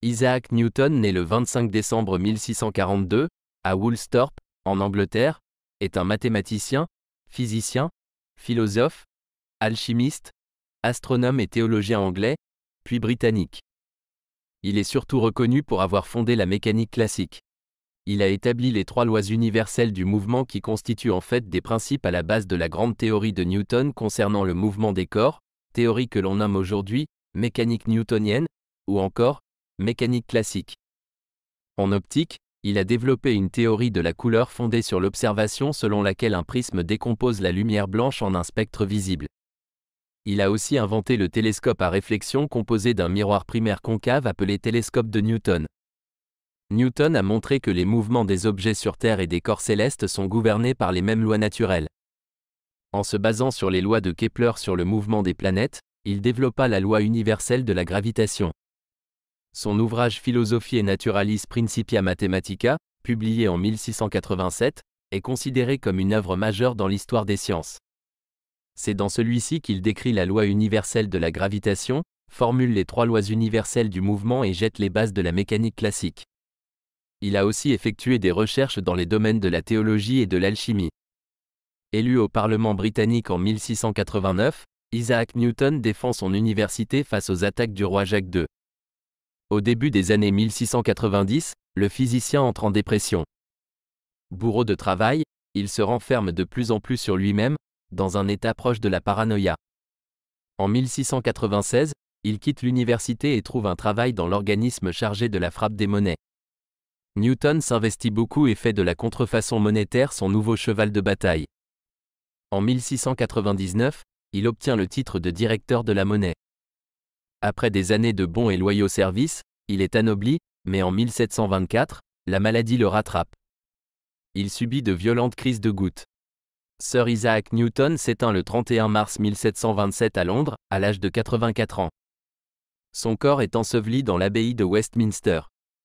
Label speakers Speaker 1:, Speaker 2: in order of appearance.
Speaker 1: Isaac Newton, né le 25 décembre 1642, à Woolsthorpe, en Angleterre, est un mathématicien, physicien, philosophe, alchimiste, astronome et théologien anglais, puis britannique. Il est surtout reconnu pour avoir fondé la mécanique classique. Il a établi les 3 lois universelles du mouvement qui constituent en fait des principes à la base de la grande théorie de Newton concernant le mouvement des corps, théorie que l'on nomme aujourd'hui mécanique newtonienne, ou encore mécanique classique. En optique, il a développé une théorie de la couleur fondée sur l'observation selon laquelle un prisme décompose la lumière blanche en un spectre visible. Il a aussi inventé le télescope à réflexion composé d'un miroir primaire concave appelé télescope de Newton. Newton a montré que les mouvements des objets sur Terre et des corps célestes sont gouvernés par les mêmes lois naturelles. En se basant sur les lois de Kepler sur le mouvement des planètes, il développa la loi universelle de la gravitation. Son ouvrage Philosophiae Naturalis Principia Mathematica, publié en 1687, est considéré comme une œuvre majeure dans l'histoire des sciences. C'est dans celui-ci qu'il décrit la loi universelle de la gravitation, formule les 3 lois universelles du mouvement et jette les bases de la mécanique classique. Il a aussi effectué des recherches dans les domaines de la théologie et de l'alchimie. Élu au Parlement britannique en 1689, Isaac Newton défend son université face aux attaques du roi Jacques II. Au début des années 1690, le physicien entre en dépression. Bourreau de travail, il se renferme de plus en plus sur lui-même, dans un état proche de la paranoïa. En 1696, il quitte l'université et trouve un travail dans l'organisme chargé de la frappe des monnaies. Newton s'investit beaucoup et fait de la contrefaçon monétaire son nouveau cheval de bataille. En 1699, il obtient le titre de directeur de la monnaie. Après des années de bons et loyaux services, il est anobli, mais en 1724, la maladie le rattrape. Il subit de violentes crises de goutte. Sir Isaac Newton s'éteint le 31 mars 1727 à Londres, à l'âge de 84 ans. Son corps est enseveli dans l'abbaye de Westminster.